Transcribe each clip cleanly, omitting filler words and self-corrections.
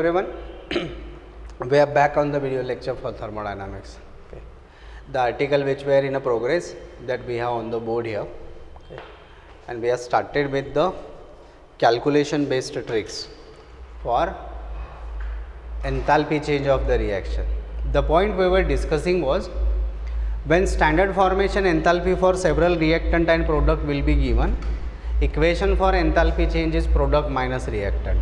everyone. We are back on the video lecture for thermodynamics. Okay. The article which we are in a progress that we have on the board here. Okay. And we have started with the calculation based tricks for enthalpy change of the reaction. The point we were discussing was when standard formation enthalpy for several reactant and product will be given, equation for enthalpy change is product minus reactant.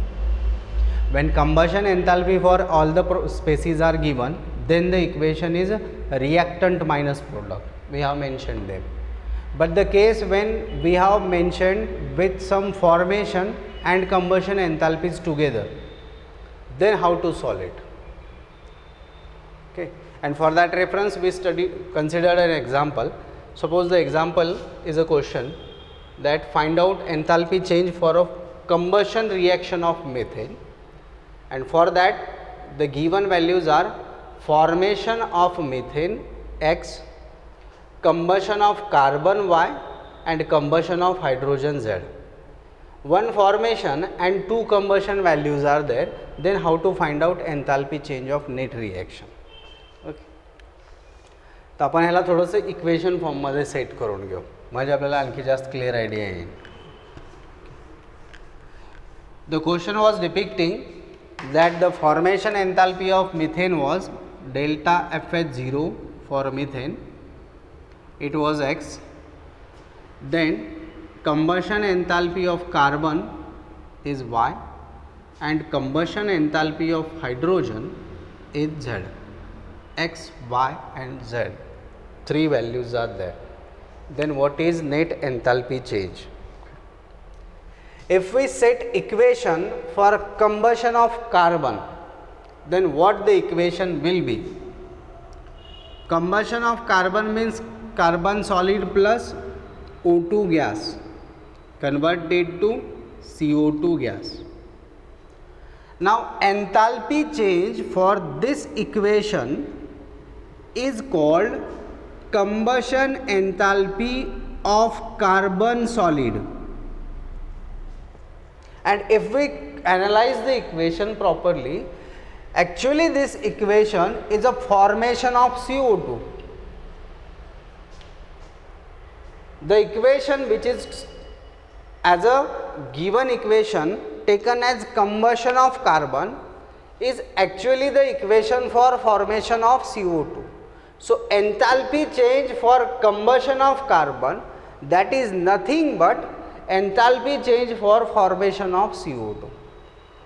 When combustion enthalpy for all the species are given, then the equation is reactant minus product. We have mentioned them. But the case when we have mentioned with some formation and combustion enthalpies together, then how to solve it? Okay. And for that reference we considered an example. Suppose the example is a question that find out enthalpy change for a combustion reaction of methane, and for that the given values are formation of methane x, combustion of carbon y and combustion of hydrogen z. One formation and two combustion values are there, then how to find out enthalpy change of net reaction. Okay, तर आपण ह्याला थोडंसं equation फॉर्ममध्ये set करून घेऊ म्हणजे आपल्याला आणखी जास्त क्लिअर आयडिया येईल. The question was depicting that the formation enthalpy of methane was delta FH0 for methane, it was x. Then combustion enthalpy of carbon is y and combustion enthalpy of hydrogen is z. X, y and z, three values are there. Then what is net enthalpy change? If we set equation for combustion of carbon, then what the equation will be? Combustion of carbon means carbon solid plus O2 gas converted to CO2 gas. Now enthalpy change for this equation is called combustion enthalpy of carbon solid. And if we analyze the equation properly, actually this equation is a formation of CO2. The equation which is as a given equation taken as combustion of carbon is actually the equation for formation of CO2. So enthalpy change for combustion of carbon, that is nothing but enthalpy change for formation of CO2.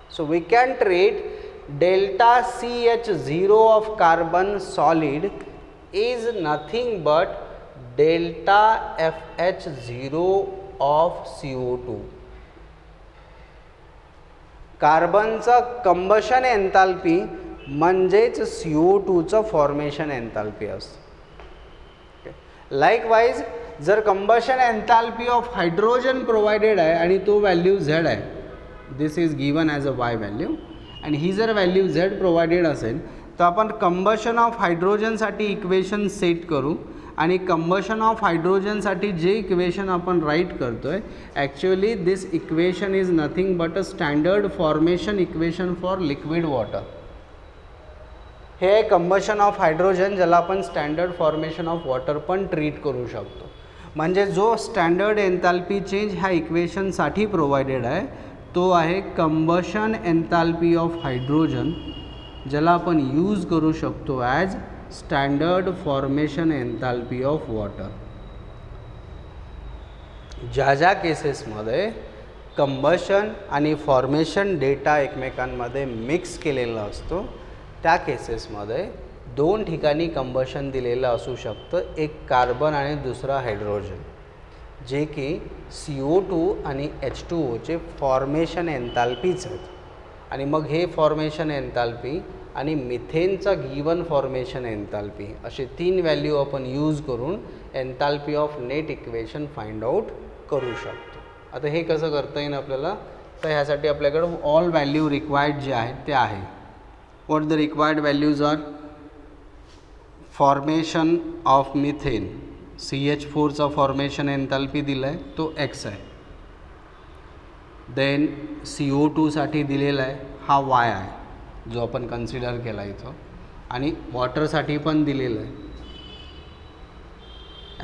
So we can treat delta CH0 of carbon solid is nothing but delta FH0 of CO2. कार्बनचा combustion enthalpy म्हणजेच CO2 चं formation enthalpy असते. Likewise जर combustion enthalpy of hydrogen provided आहे आणि तो value z आहे, this is given as a y value, आणि ही जर व्हॅल्यू z प्रोवाइडेड असेल तर आपण कंबशन ऑफ हायड्रोजनसाठी इक्वेशन सेट करू आणि कंबशन ऑफ हायड्रोजनसाठी जे इक्वेशन आपण राईट करतोय, actually this equation is nothing but a standard formation equation for liquid water. Hey combustion of hydrogen ज्याला आपण स्टँडर्ड फॉर्मेशन ऑफ वॉटर पण ट्रीट करू शकतो. म्हणजे जो स्टँडर्ड एंथॅल्पी चेंज ह्या इक्वेशनसाठी प्रोवाइडेड आहे तो आहे कंबशन एंथॅल्पी ऑफ हायड्रोजन, ज्याला आपण यूज करू शकतो as standard formation enthalpy of water. ज्या ज्या केसेसमध्ये कंबशन आणि फॉर्मेशन डेटा एकमेकांमध्ये मिक्स केलेला असतो त्या केसेसमध्ये दोन ठिकाणी कंबशन दिलेलं असू शकतं, एक कार्बन आणि दुसरा हायड्रोजन, जे की CO2 आणि H2O चे फॉर्मेशन एंथॅल्पीज आहेत. आणि मग हे फॉर्मेशन एंथॅल्पी आणि मिथेनचा गिवन फॉर्मेशन एंथॅल्पी असे तीन व्हॅल्यू आपण यूज करून enthalpy of net equation find out करू शकतो. आता हे कसं करता येईल आपल्याला, तर ह्यासाठी आपल्याकडे ऑल व्हॅल्यू रिक्वायर्ड जे आहेत ते आहे. What the required values are? Formation of methane CH4चा फॉर्मेशन एंथॅल्पी दिला आहे तो x आहे. देन CO2 साठी दिलेला आहे हा y आहे. जो आपण कन्सिडर केला इथं, आणि वॉटरसाठी पण दिलेलं आहे,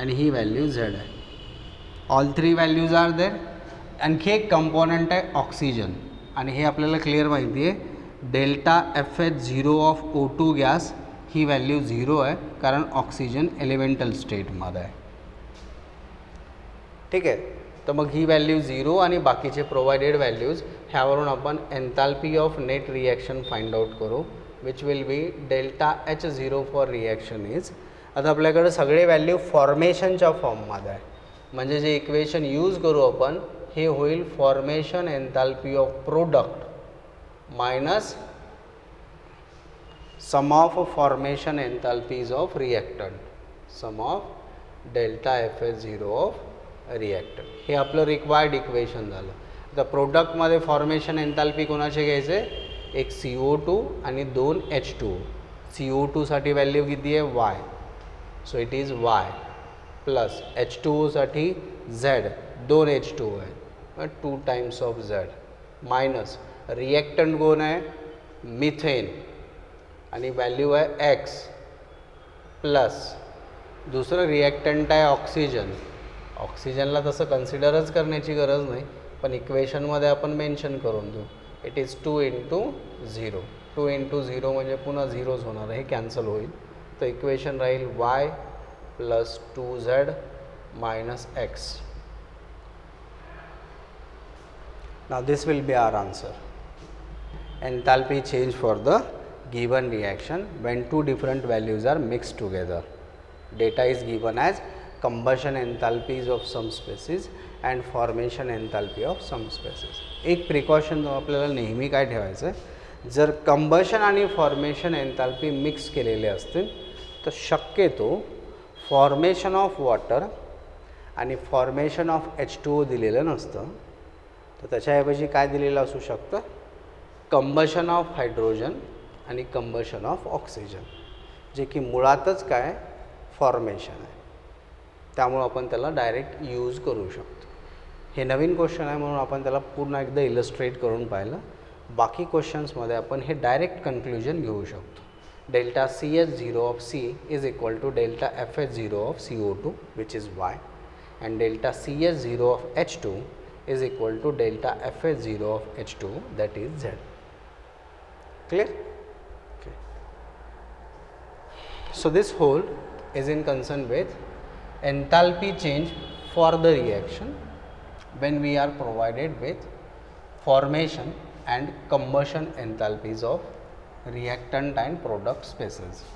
आणि ही व्हॅल्यू झेड आहे. All three values are there. आणखी एक कंपोनंट आहे ऑक्सिजन, आणि हे आपल्याला क्लिअर माहिती आहे, delta FH0 of O2 gas he value 0 आहे, कारण ऑक्सिजन एलिमेंटल स्टेटमध्ये आहे. ठीक आहे. तर मग ही व्हॅल्यू 0 आणि बाकीचे प्रोव्हाइडेड व्हॅल्यूज ह्यावरून आपण enthalpy of net reaction find out करू, which will be delta H0 for reaction is. आता आपल्याकडे सगळे व्हॅल्यू फॉर्मेशनच्या फॉर्ममध्ये आहे, म्हणजे जे इक्वेशन यूज करू आपण हे होईल formation enthalpy of product minus sum of formation enthalpies of reactant, sum of delta FH0 of reactant. हे आपलं रिक्वायर्ड इक्वेशन झालं. आता प्रोडक्टमध्ये फॉर्मेशन एन्थॅल्पी कोणाचे घ्यायचे, एक CO2 आणि 2 H2O. CO2साठी व्हॅल्यू किती आहे Y, so it is Y, plus H2Oसाठी Z, 2 H2O आहे, 2 times of Z, minus reactant कोण आहे मिथेन आणि व्हॅल्यू आहे X, प्लस दुसरं रिॲक्टंट आहे ऑक्सिजन. ऑक्सिजनला तसं कन्सिडरच करण्याची गरज नाही, पण इक्वेशनमध्ये आपण मेन्शन करून देऊ. It is 2 × 0. 2 × 0 म्हणजे पुन्हा झिरोज होणार आहे, हे कॅन्सल होईल. तर इक्वेशन राहील Y plus 2Z minus X. Now this will be our answer. Enthalpy change for the given reaction when two different values are mixed together. Data is given as combustion enthalpies of some species and formation enthalpy of some species. एक precaution आपल्याला नेहमी काय ठेवायचं आहे, जर combustion आणि formation एन्थॅल्पी mix केलेले असतील तर शक्यतो फॉर्मेशन ऑफ वॉटर आणि फॉर्मेशन ऑफ H2O दिलेलं नसतं, तर त्याच्याऐवजी काय दिलेलं असू शकतं, कंबशन ऑफ हायड्रोजन आणि कंबशन ऑफ ऑक्सिजन, जे की मुळातच काय फॉर्मेशन आहे. त्यामुळे आपण त्याला डायरेक्ट यूज करू शकतो. हे नवीन क्वेश्चन आहे म्हणून आपण त्याला पूर्ण एकदा इलस्ट्रेट करून पाहिलं. बाकी क्वेश्चन्समध्ये आपण हे डायरेक्ट कन्क्ल्युजन घेऊ शकतो. Delta CH0 of C is equal to delta FH0 of CO2 which is Y, and delta CH0 of H2 is equal to delta FH0 of H2 that is Z. Clear? So this whole is in concern with enthalpy change for the reaction when we are provided with formation and combustion enthalpies of reactant and product species.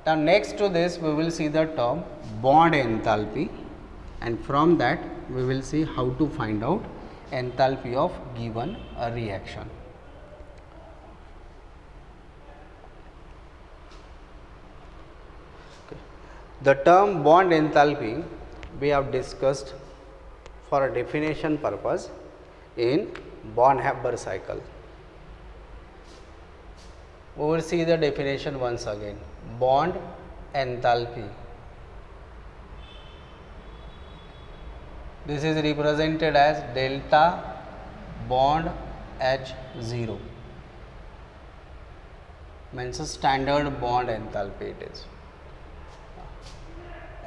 Now next to this we will see the term bond enthalpy, and from that we will see how to find out enthalpy of given a reaction. The term bond enthalpy we have discussed for a definition purpose in Born-Haber cycle. We will see the definition once again. Bond enthalpy. This is represented as delta bond H0. Means a standard bond enthalpy it is.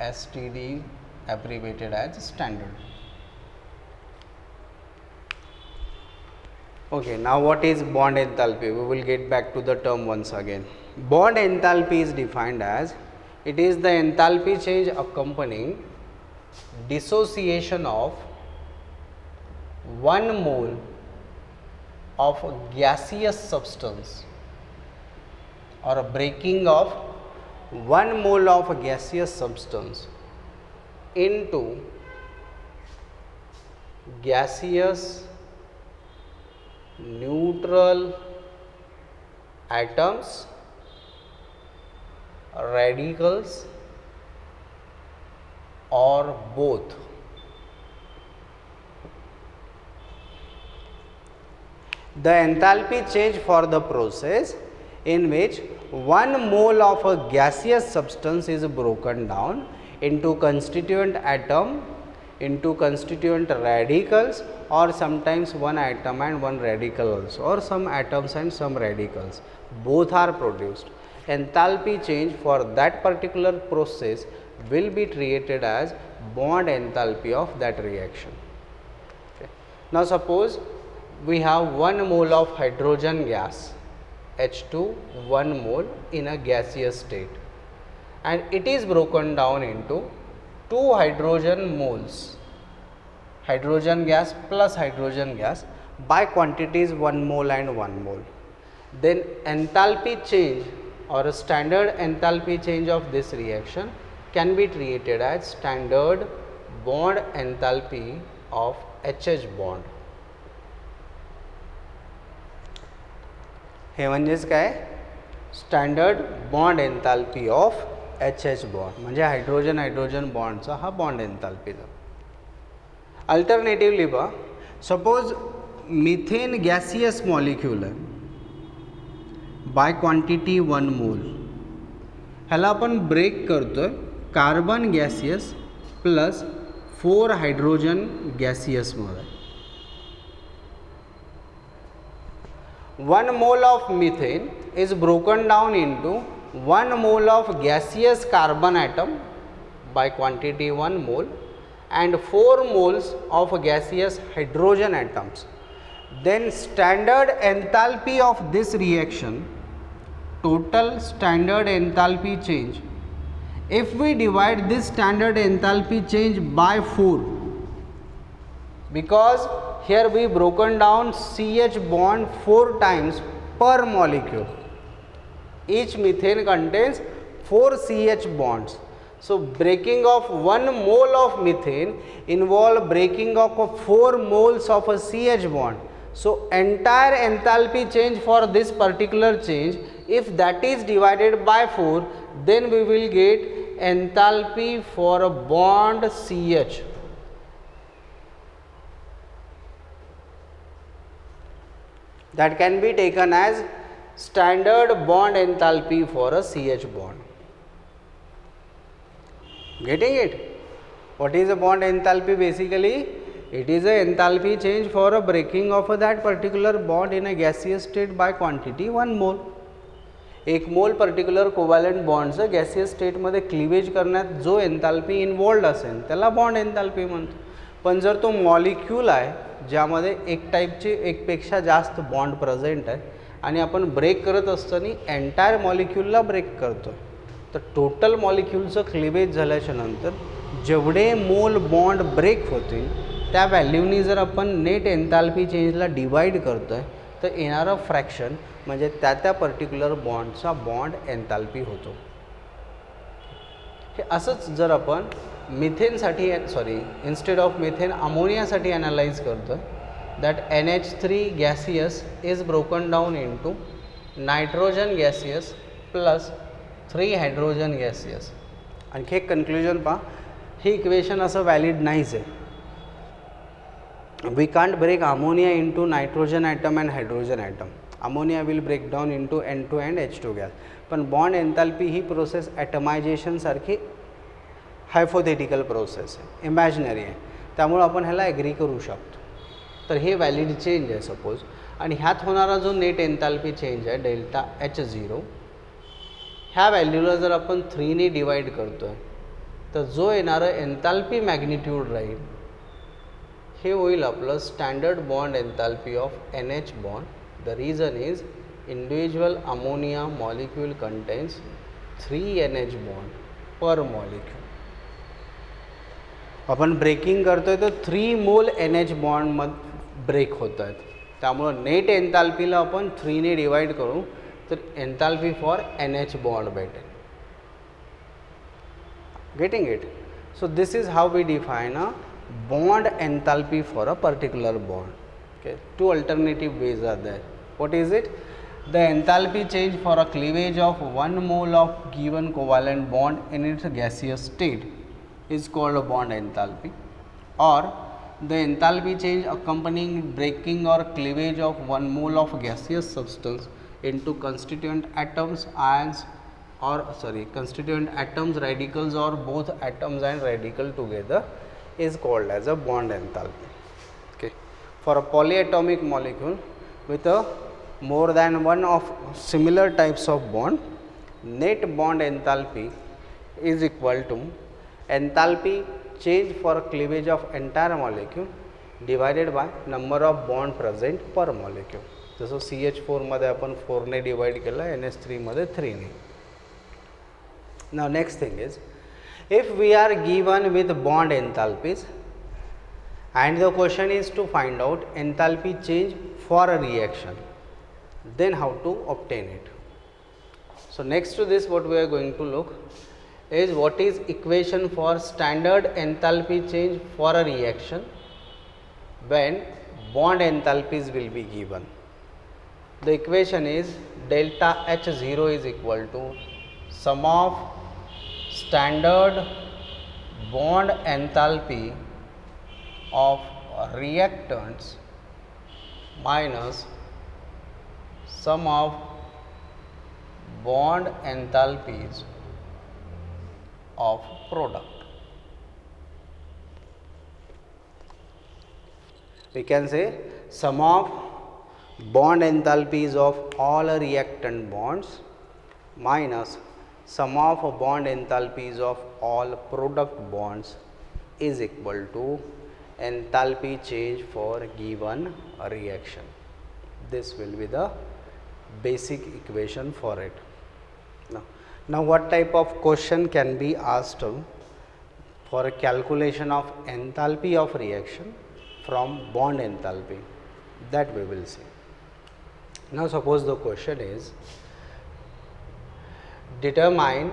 STD abbreviated as standard. Okay, now what is bond enthalpy? We will get back to the term once again. Bond enthalpy is defined as it is the enthalpy change accompanying dissociation of 1 mole of a gaseous substance or a breaking of 1 mole of a gaseous substance into gaseous neutral atoms, radicals or both. The enthalpy change for the process in which 1 mole of a gaseous substance is broken down into constituent atom into constituent radicals, or sometimes one atom and one radical also, or some atoms and some radicals, both are produced. Enthalpy change for that particular process will be treated as bond enthalpy of that reaction. Okay. Now suppose we have 1 mole of hydrogen gas H2, 1 mole in a gaseous state, and it is broken down into 2 hydrogen moles, hydrogen gas plus hydrogen gas, by quantities 1 mole and 1 mole. Then enthalpy change or a standard enthalpy change of this reaction can be treated as standard bond enthalpy of HH bond. हे म्हणजेच काय, standard bond enthalpy of HH bond, म्हणजे hydrogen hydrogen बॉन्डचा हा bond एन्थॅल्पीचा. Alternatively पहा, suppose methane gaseous molecule आहे by quantity 1 mole, ह्याला आपण ब्रेक करतोय कार्बन गॅसियस प्लस 4 हायड्रोजन गॅसियसमध्ये. 1 mole of methane is broken down into 1 mole of gaseous carbon atom by quantity 1 mole and 4 moles of gaseous hydrogen atoms. Then standard enthalpy of this reaction, total standard enthalpy change, if we divide this standard enthalpy change by 4, because here we broken down CH bond 4 times per molecule. Each methane contains 4 CH bonds. So breaking of 1 mole of methane involve breaking of 4 moles of a CH bond. So entire enthalpy change for this particular change, if that is divided by 4, then we will get enthalpy for a bond CH. That can be taken as standard bond enthalpy for a CH bond. Getting it? What is a bond enthalpy? Basically, it is a enthalpy change for a breaking of that particular bond in a gaseous state by quantity 1 mole. 1 mole particular covalent बॉन्डचं gaseous स्टेटमध्ये cleavage करण्यात जो एन्थॅल्पी involved असेल त्याला bond एन्थॅल्पी म्हणतो. पण जर तो molecule आहे ज्यामध्ये एक टाईपचे एकपेक्षा जास्त बॉन्ड प्रेझेंट आहे आणि आपण ब्रेक करत असताना एंटायर मॉलिक्यूलला ब्रेक करतो, तर टोटल मॉलिक्यूलचं क्लिवेज झाल्याच्या नंतर जेवढे मोल बॉन्ड ब्रेक होतील त्या व्हॅल्यूनी जर आपण नेट एन्थॅल्पी चेंजला डिवाइड करतोय तर येणारं फ्रॅक्शन म्हणजे त्या पर्टिक्युलर बॉन्डचा बॉन्ड एन्थॅल्पी होतो. हे असंच जर आपण मिथेनसाठी इन्स्टेड ऑफ मिथेन अमोनियासाठी ॲनालाइज करतो, that NH3 gaseous is broken down into nitrogen gaseous plus 3 hydrogen gaseous. आणखी एक कन्क्लुजन पहा, हे इक्वेशन असं व्हॅलिड नाहीच आहे. We can't break ammonia into nitrogen atom and hydrogen atom. Ammonia will break down into N2 and H2 gas. पण bond enthalpy ही process atomisation सारखी hypothetical process आहे, इमॅजिनरी आहे, त्यामुळे आपण ह्याला ॲग्री करू शकतो. तर हे व्हॅलिड चेंज आहे सपोज, आणि ह्यात होणारा जो नेट एन्थॅल्पी चेंज आहे डेल्टा H0, ह्या व्हॅल्यूला जर आपण 3 ने डिवाइड करतो आहे तर जो येणारं एन्थॅल्पी मॅग्निट्यूड राहील हे होईल आपलं standard bond enthalpy of NH bond. The reason is individual ammonia molecule contains 3 NH bond पर मॉलिक्यूल. आपण ब्रेकिंग करतोय तर 3 मोल NH बॉन्डमध्ये ब्रेक होत आहेत, त्यामुळं नेट एन्थॅल्पीला आपण 3 ने डिवाइड करू तर एन्थॅल्पी फॉर NH बॉन्ड भेटेल. Getting it? So this is how we define a bond enthalpy for a particular bond. Okay, 2 alternative ways are there. What is it? The enthalpy change for a cleavage of 1 mole of given covalent bond in its gaseous state is called a bond enthalpy, or the enthalpy change accompanying breaking or cleavage of 1 mole of gaseous substance into constituent atoms, ions, or constituent atoms, radicals, or both atoms and radical together is called as a bond enthalpy. Okay. For a polyatomic molecule with a more than one of similar types of bond, net bond enthalpy is equal to enthalpy change for cleavage of entire molecule divided by number of bond present per molecule. जसं CH4 मध्ये आपण 4 ने divide केलं, NH3 मध्ये 3 ने. Now next thing is, if we are given with bond enthalpies and the question is to find out enthalpy change for a reaction, then how to obtain it. So next to this, what we are going to look is what is equation for standard enthalpy change for a reaction when bond enthalpies will be given. The equation is delta H0 is equal to sum of standard bond enthalpy of reactants minus sum of bond enthalpies of product. We can say sum of bond enthalpies of all reactant bonds minus sum of bond enthalpies of all product bonds is equal to enthalpy change for given reaction. This will be the basic equation for it. Now what type of question can be asked for a calculation of enthalpy of reaction from bond enthalpy, that we will see. Now suppose the question is, determine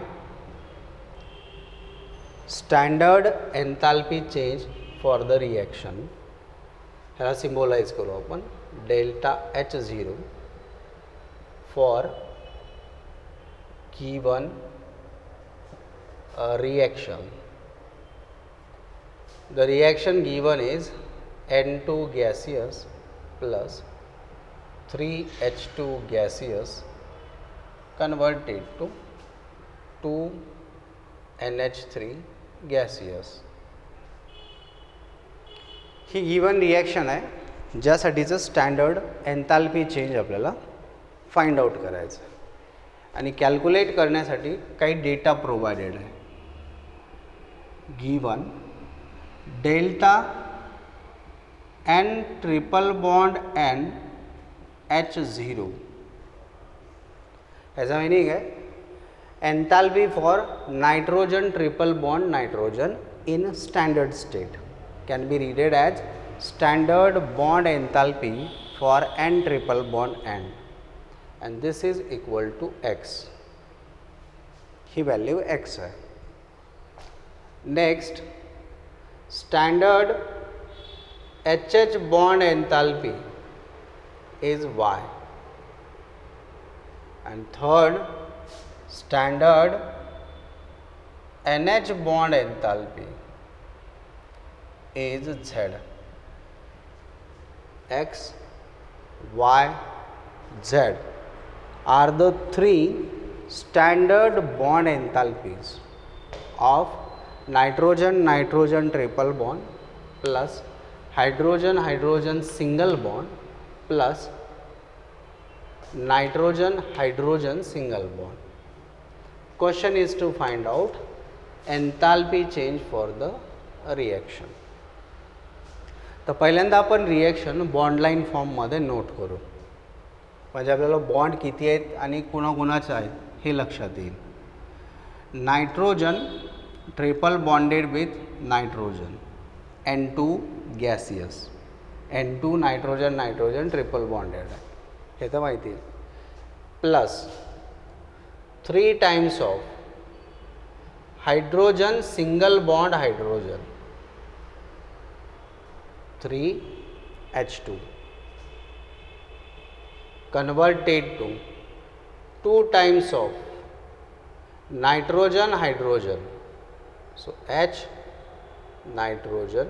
standard enthalpy change for the reaction. ह्याला symbolize करू आपण delta H0 for given reaction. The reaction given is N2 gaseous plus 3H2 gaseous converted to 2NH3 gaseous. He given reaction आहे ज्यासाठीचं standard एन्थॅल्पी change आपल्याला find out करायचं आहे आणि calculate करण्यासाठी काही डेटा प्रोव्हाइडेड आहे. Given delta N triple bond N H0, ऐसा meaning है enthalpy for nitrogen triple bond nitrogen in standard state can be read as standard bond enthalpy for N triple bond N, and this is equal to X. He value X है. Next standard HH bond enthalpy is Y, and third standard NH bond enthalpy is Z. X, Y, Z are the three standard bond enthalpies of nitrogen-nitrogen triple bond plus hydrogen-hydrogen single bond plus nitrogen-hydrogen single bond. Question is to find out enthalpy change for the reaction. तर पहिल्यांदा आपण reaction bond line फॉर्ममध्ये note करू, म्हणजे आपल्याला bond किती आहेत आणि कुणाकुणाचे आहेत हे लक्षात येईल. Nitrogen triple bonded with nitrogen N2 gaseous, N2 nitrogen nitrogen triple bonded आहे हे तर माहिती आहे. Plus 3 times of hydrogen single bond hydrogen 3H2 converted to 2 times of nitrogen hydrogen, so H nitrogen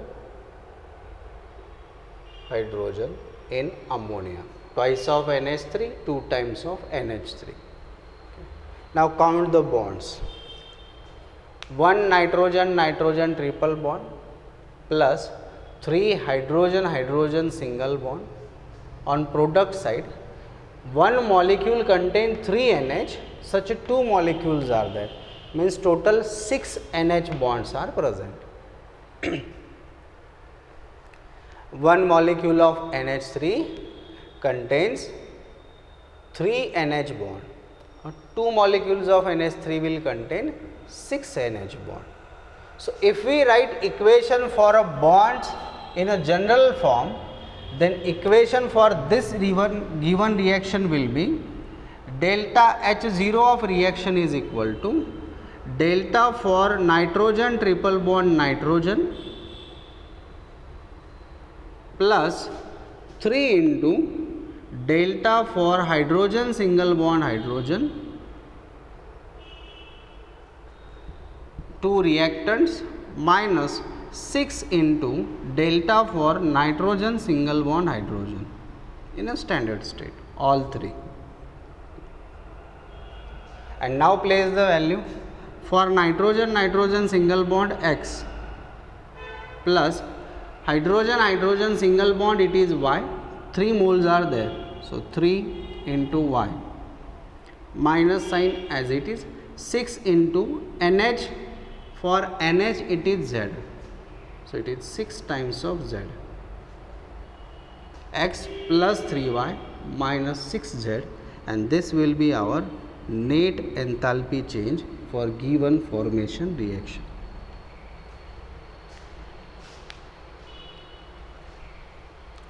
hydrogen in ammonia, twice of NH3, 2 times of NH3. Now count the bonds. 1 nitrogen nitrogen triple bond plus 3 hydrogen hydrogen single bond. On product side, one molecule contains 3 NH, such 2 molecules are there, means total 6 NH bonds are present. One molecule of NH3 contains 3 NH bond. 2 molecules of NH3 will contain 6 NH bond. So, if we write equation for a bond in a general form, then equation for this given reaction will be delta H0 of reaction is equal to delta for nitrogen triple bond nitrogen plus 3 into delta for hydrogen single bond hydrogen, 2 reactants, minus 6 into delta for nitrogen single bond hydrogen in a standard state, all 3. And now place the value for nitrogen nitrogen single bond X plus hydrogen hydrogen single bond, it is Y, 3 moles are there, so 3 into Y, minus sign as it is, 6 into NH, for NH it is Z, so it is 6 times of Z, X plus 3Y minus 6Z, and this will be our net enthalpy change for given formation reaction.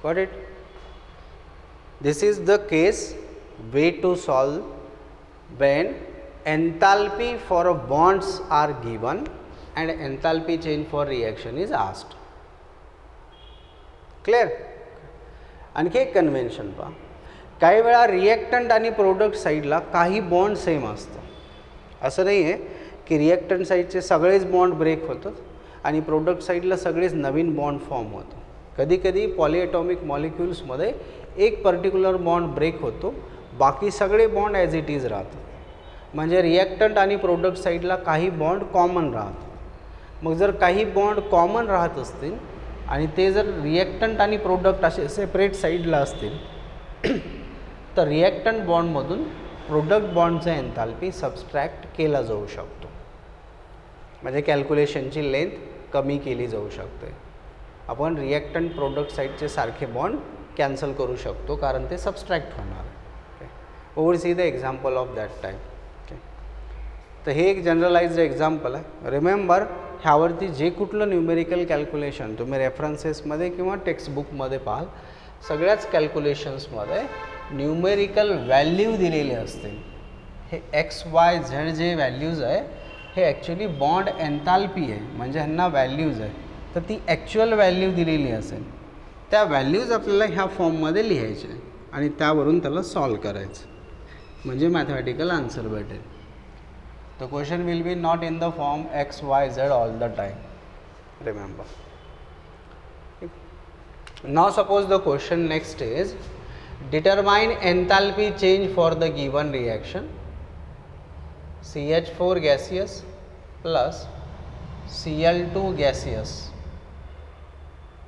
Got it? This is the case way to solve when enthalpy for bonds are given and enthalpy change for reaction is asked. Clear? आणखी एक convention पहा, काही वेळा reactant आणि product साईडला काही bond same असतं. असं नाही आहे की रिएक्टंट साईडचे सगळेच बॉन्ड ब्रेक होतात आणि प्रोडक्ट साईडला सगळेच नवीन बॉन्ड फॉर्म होतो. कधी कधी पॉलीएटॉमिक मॉलिक्युल्समध्ये एक पर्टिक्युलर बॉन्ड ब्रेक होतो, बाकी सगळे बॉन्ड ॲज इट इज राहतात. म्हणजे रिएक्टंट आणि प्रोडक्ट साईडला काही बॉन्ड कॉमन राहतात. मग जर काही बॉन्ड कॉमन राहत असतील आणि ते जर रिएक्टंट आणि प्रोडक्ट असे सेपरेट साईडला असतील तर रिएक्टंट बॉन्डमधून प्रोडक्ट बॉन्डचा एन्थाल्पी सबस्ट्रॅक्ट केला जाऊ शकतो. म्हणजे कॅल्क्युलेशनची लेंथ कमी केली जाऊ शकते. आपण रिएक्टंट प्रोडक्ट साईडचे सारखे बॉन्ड कॅन्सल करू शकतो कारण ते सबस्ट्रॅक्ट होणार आहे. We will see the example of that type. तर हे एक जनरलाइज्ड एक्झाम्पल आहे. रिमेंबर, ह्यावरती जे कुठलं न्यूमेरिकल कॅल्क्युलेशन तुम्ही रेफरन्सेसमध्ये किंवा टेक्स्टबुकमध्ये पाहाल, सगळ्याच कॅल्क्युलेशन्समध्ये न्यूमेरिकल व्हॅल्यू दिलेले असतील. हे एक्स वाय झेड जे व्हॅल्यूज आहे हे ॲक्च्युली बॉन्ड एन्थाल्पी आहे, म्हणजे ह्यांना व्हॅल्यूज आहे. तर ती ॲक्च्युअल व्हॅल्यू दिलेली असेल, त्या व्हॅल्यूज आपल्याला ह्या फॉर्ममध्ये लिहायचे आणि त्यावरून त्याला सॉल्व करायचं, म्हणजे मॅथमॅटिकल आन्सर भेटेल. The question will be not in the form x, y, z all the time. Remember. Now suppose the question next is determine enthalpy change for the given reaction. CH4 gaseous plus Cl2 gaseous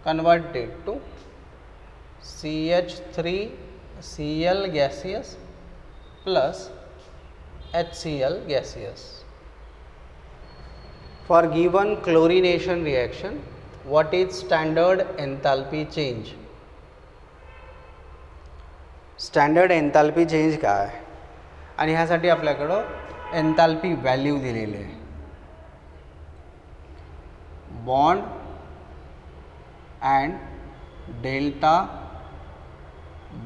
converted to CH3Cl gaseous plus HCl gaseous. For given chlorination reaction, what is standard enthalpy change? Standard enthalpy change काय आहे आणि ह्यासाठी आपल्याकडं enthalpy value दिलेली आहे. Bond and delta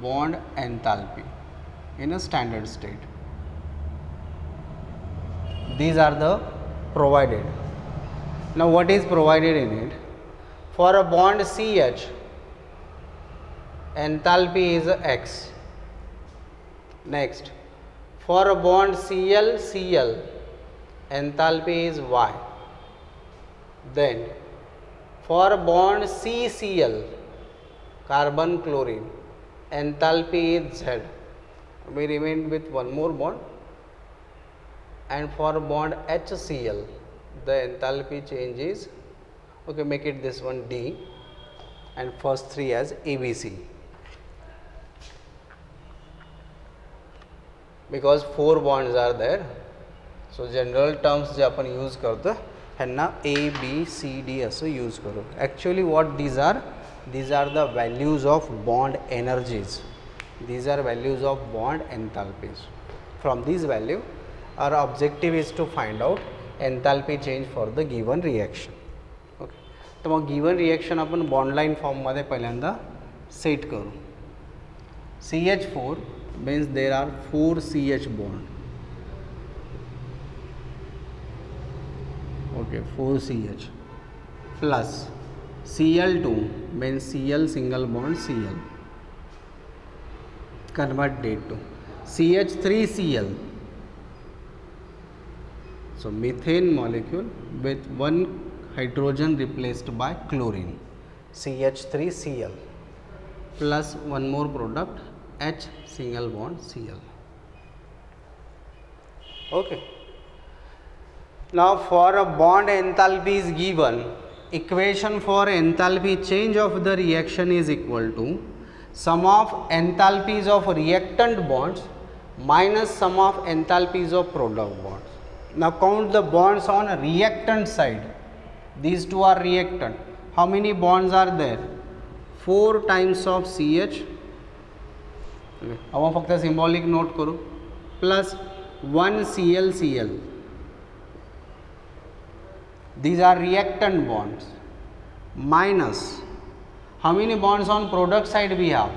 bond enthalpy in a standard state. These are the provided. Now what is provided in it? For a bond CH, enthalpy is X. Next, for a bond Cl, enthalpy is Y. Then for a bond CCl, carbon chlorine, enthalpy is Z. We remain with one more bond. And for bond HCl, the enthalpy change is Okay, make it this one D and first three as ABC, because 4 bonds are there. So general terms जे आपण use करतो ह्यांना ABCD असं use करू. Actually what these are the values of bond energies. These are values of bond enthalpies. From these value our objective is to find out enthalpy change for the given reaction. Okay. तर मग given reaction आपण bond line form मध्ये पहिल्यांदा set करू. CH4 means there are 4 CH bond. Okay, 4 CH plus Cl2 means Cl single bond Cl. Convert it to CH3Cl. So methane molecule with one hydrogen replaced by chlorine, CH3Cl, plus one more product H single bond Cl. Okay. Now for a bond enthalpy is given, equation for enthalpy change of the reaction is equal to sum of enthalpies of reactant bonds minus sum of enthalpies of product bonds. Now count the bonds on reactant side. These two are reactant. How many bonds are there? 4 times of CH. अब फक्त symbolic note करो, plus 1 ClCl. These are reactant bonds, minus how many bonds on product side we have?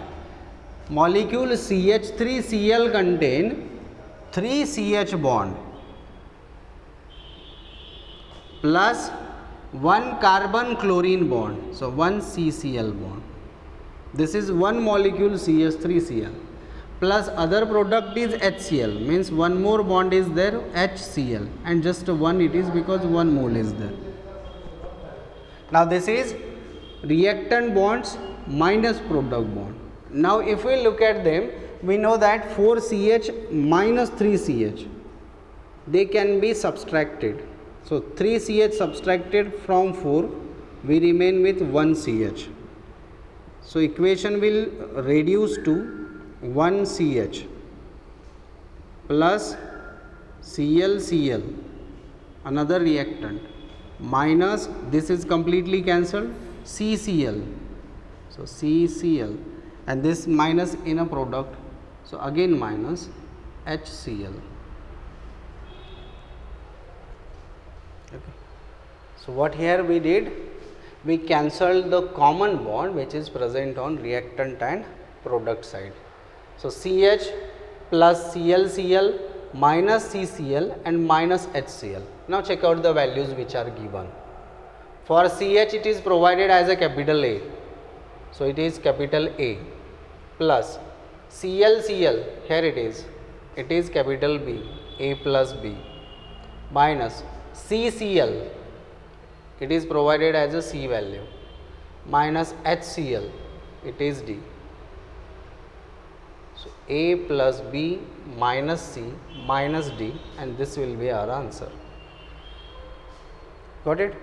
Molecule CH3Cl contain 3 CH bond plus 1 carbon chlorine bond, so 1 CCl bond. This is one molecule CH3Cl plus other product is HCl, means one more bond is there HCl, and just one it is because one mole is there. Now this is reactant bonds minus product bond. Now if we look at them, we know that 4CH minus 3CH, they can be subtracted. So 3CH subtracted from 4, we remain with 1CH. So equation will reduce to 1CH plus ClCl, another reactant, minus this is completely cancelled CCl, so CCl, and this minus in a product, so again minus HCl. Okay. So what here we did, we cancelled the common bond which is present on reactant and product side. So CH plus ClCl minus CCl and minus HCl. Now check out the values which are given. For CH it is provided as a capital A, so it is capital A, plus ClCl, here it is capital B, A plus B, minus CCl, it is provided as a C value, minus HCl, it is D. So A plus B minus C minus D, and this will be our answer. Got it?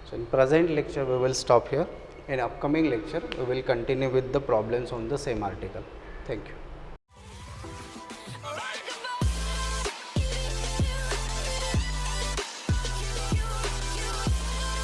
So in present lecture we will stop here. In upcoming lecture we will continue with the problems on the same article. Thank you.